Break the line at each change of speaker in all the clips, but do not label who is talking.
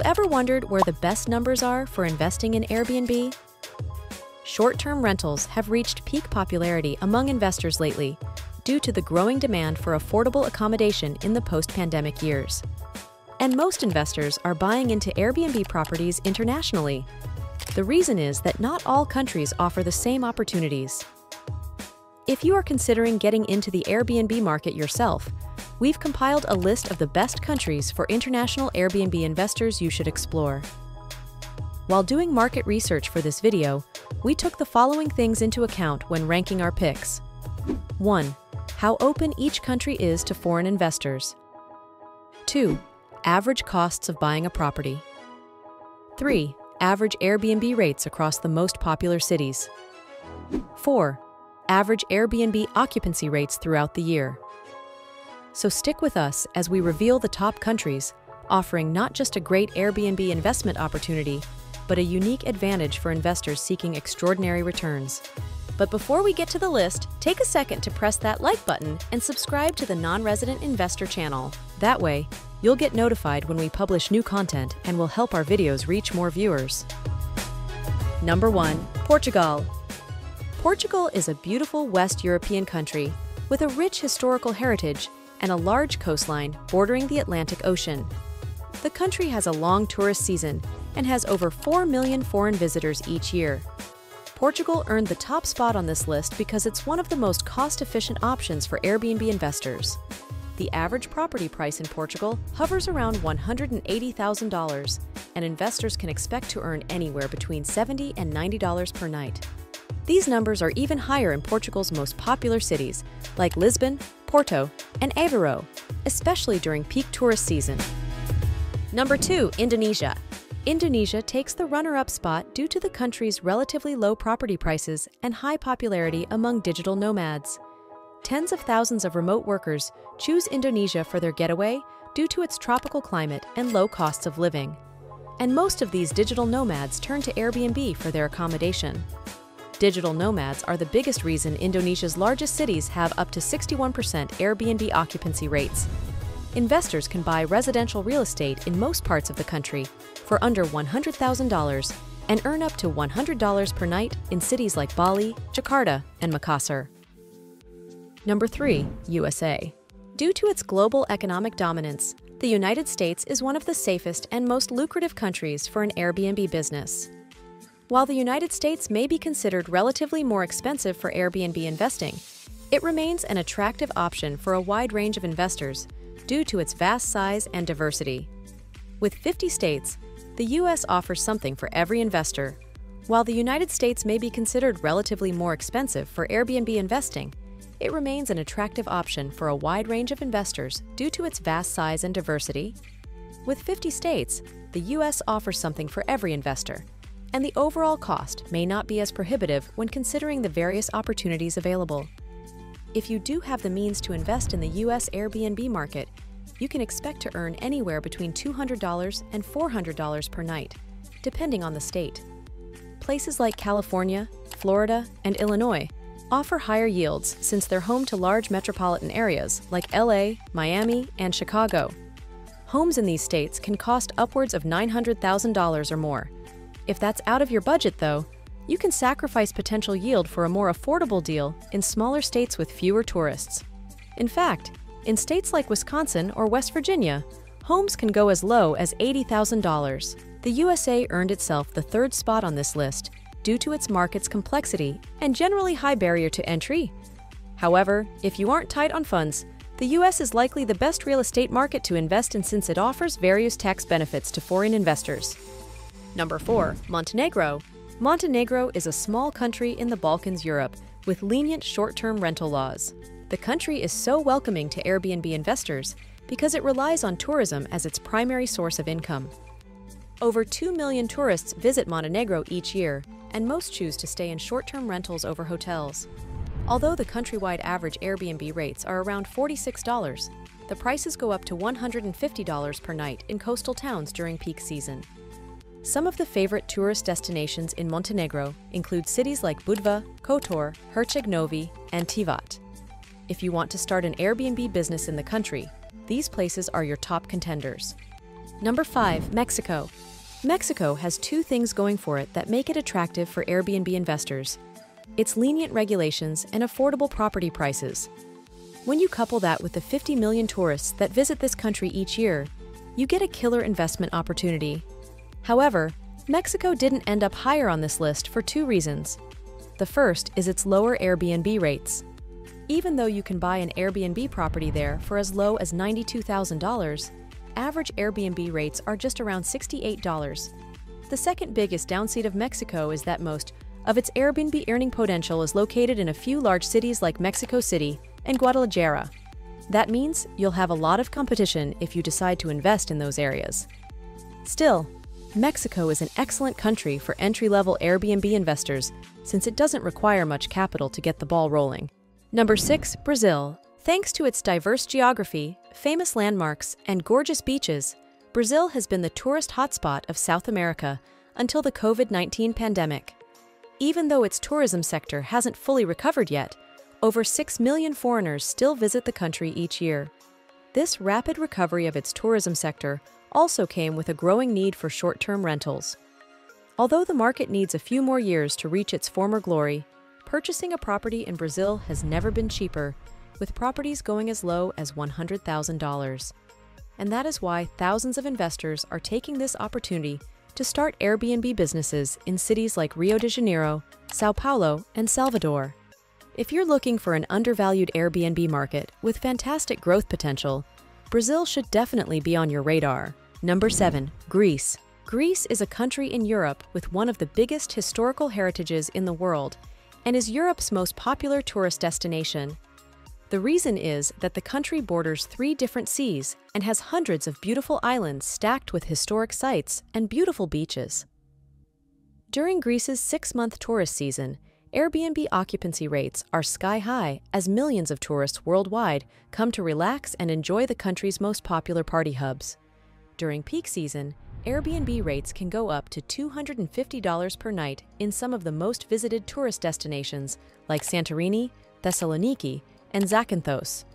ever wondered where the best numbers are for investing in Airbnb? Short-term rentals have reached peak popularity among investors lately due to the growing demand for affordable accommodation in the post-pandemic years. And most investors are buying into Airbnb properties internationally. The reason is that not all countries offer the same opportunities. If you are considering getting into the Airbnb market yourself, we've compiled a list of the best countries for international Airbnb investors you should explore. While doing market research for this video, we took the following things into account when ranking our picks. 1. How open each country is to foreign investors. 2. Average costs of buying a property. 3. Average Airbnb rates across the most popular cities. 4. Average Airbnb occupancy rates throughout the year. So stick with us as we reveal the top countries, offering not just a great Airbnb investment opportunity, but a unique advantage for investors seeking extraordinary returns. But before we get to the list, take a second to press that like button and subscribe to the Non-Resident Investor channel. That way, you'll get notified when we publish new content and will help our videos reach more viewers. Number 1. Portugal. Portugal is a beautiful West European country with a rich historical heritage and a large coastline bordering the Atlantic Ocean. The country has a long tourist season and has over 4 million foreign visitors each year. Portugal earned the top spot on this list because it's one of the most cost-efficient options for Airbnb investors. The average property price in Portugal hovers around $180,000, and investors can expect to earn anywhere between $70 and $90 per night. These numbers are even higher in Portugal's most popular cities, like Lisbon, Porto, and Aveiro, especially during peak tourist season. Number 2. Indonesia. Indonesia takes the runner-up spot due to the country's relatively low property prices and high popularity among digital nomads. Tens of thousands of remote workers choose Indonesia for their getaway due to its tropical climate and low costs of living. And most of these digital nomads turn to Airbnb for their accommodation. Digital nomads are the biggest reason Indonesia's largest cities have up to 61% Airbnb occupancy rates. Investors can buy residential real estate in most parts of the country for under $100,000 and earn up to $100 per night in cities like Bali, Jakarta, and Makassar. Number 3. USA. Due to its global economic dominance, the United States is one of the safest and most lucrative countries for an Airbnb business. While the United States may be considered relatively more expensive for Airbnb investing, it remains an attractive option for a wide range of investors due to its vast size and diversity. With 50 states, the U.S. offers something for every investor. While the United States may be considered relatively more expensive for Airbnb investing, it remains an attractive option for a wide range of investors due to its vast size and diversity. With 50 states, the U.S. offers something for every investor, and the overall cost may not be as prohibitive when considering the various opportunities available. If you do have the means to invest in the U.S. Airbnb market, you can expect to earn anywhere between $200 and $400 per night, depending on the state. Places like California, Florida, and Illinois offer higher yields since they're home to large metropolitan areas like LA, Miami, and Chicago. Homes in these states can cost upwards of $900,000 or more. If that's out of your budget, though, you can sacrifice potential yield for a more affordable deal in smaller states with fewer tourists. In fact, in states like Wisconsin or West Virginia, homes can go as low as $80,000. The USA earned itself the third spot on this list due to its market's complexity and generally high barrier to entry. However, if you aren't tight on funds, the US is likely the best real estate market to invest in since it offers various tax benefits to foreign investors. Number 4. Montenegro. Montenegro is a small country in the Balkans, Europe, with lenient short-term rental laws. The country is so welcoming to Airbnb investors because it relies on tourism as its primary source of income. Over 2 million tourists visit Montenegro each year, and most choose to stay in short-term rentals over hotels. Although the countrywide average Airbnb rates are around $46, the prices go up to $150 per night in coastal towns during peak season. Some of the favorite tourist destinations in Montenegro include cities like Budva, Kotor, Herceg Novi, and Tivat. If you want to start an Airbnb business in the country, these places are your top contenders. Number 5. Mexico. Mexico has two things going for it that make it attractive for Airbnb investors: its lenient regulations and affordable property prices. When you couple that with the 50 million tourists that visit this country each year, you get a killer investment opportunity. However, Mexico didn't end up higher on this list for two reasons. The first is its lower Airbnb rates. Even though you can buy an Airbnb property there for as low as $92,000, average Airbnb rates are just around $68. The second biggest downside of Mexico is that most of its Airbnb earning potential is located in a few large cities like Mexico City and Guadalajara. That means you'll have a lot of competition if you decide to invest in those areas. Still, Mexico is an excellent country for entry-level Airbnb investors since it doesn't require much capital to get the ball rolling. Number 6. Brazil. Thanks to its diverse geography, famous landmarks, and gorgeous beaches, Brazil has been the tourist hotspot of South America until the COVID-19 pandemic. Even though its tourism sector hasn't fully recovered yet, over 6 million foreigners still visit the country each year. This rapid recovery of its tourism sector also came with a growing need for short-term rentals. Although the market needs a few more years to reach its former glory, purchasing a property in Brazil has never been cheaper, with properties going as low as $100,000. And that is why thousands of investors are taking this opportunity to start Airbnb businesses in cities like Rio de Janeiro, Sao Paulo, and Salvador. If you're looking for an undervalued Airbnb market with fantastic growth potential, Brazil should definitely be on your radar. Number 7. Greece. Greece is a country in Europe with one of the biggest historical heritages in the world and is Europe's most popular tourist destination. The reason is that the country borders 3 different seas and has hundreds of beautiful islands stacked with historic sites and beautiful beaches. During Greece's 6-month tourist season, Airbnb occupancy rates are sky-high as millions of tourists worldwide come to relax and enjoy the country's most popular party hubs. During peak season, Airbnb rates can go up to $250 per night in some of the most visited tourist destinations like Santorini, Thessaloniki, and Zakynthos.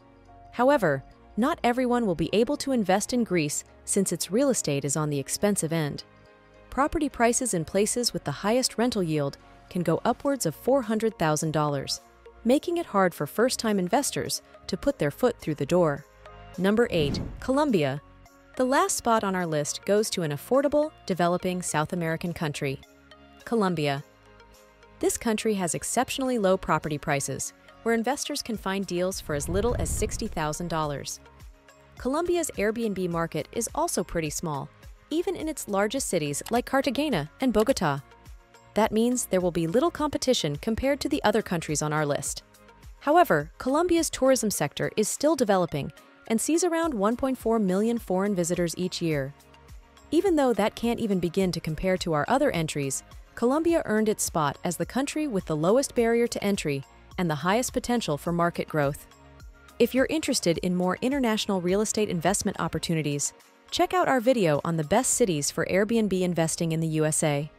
However, not everyone will be able to invest in Greece since its real estate is on the expensive end. Property prices in places with the highest rental yield can go upwards of $400,000, making it hard for first-time investors to put their foot through the door. Number 8. Colombia. The last spot on our list goes to an affordable, developing South American country, Colombia. This country has exceptionally low property prices, where investors can find deals for as little as $60,000. Colombia's Airbnb market is also pretty small, even in its largest cities like Cartagena and Bogotá. That means there will be little competition compared to the other countries on our list. However, Colombia's tourism sector is still developing and sees around 1.4 million foreign visitors each year. Even though that can't even begin to compare to our other entries, Colombia earned its spot as the country with the lowest barrier to entry and the highest potential for market growth. If you're interested in more international real estate investment opportunities, check out our video on the best cities for Airbnb investing in the USA.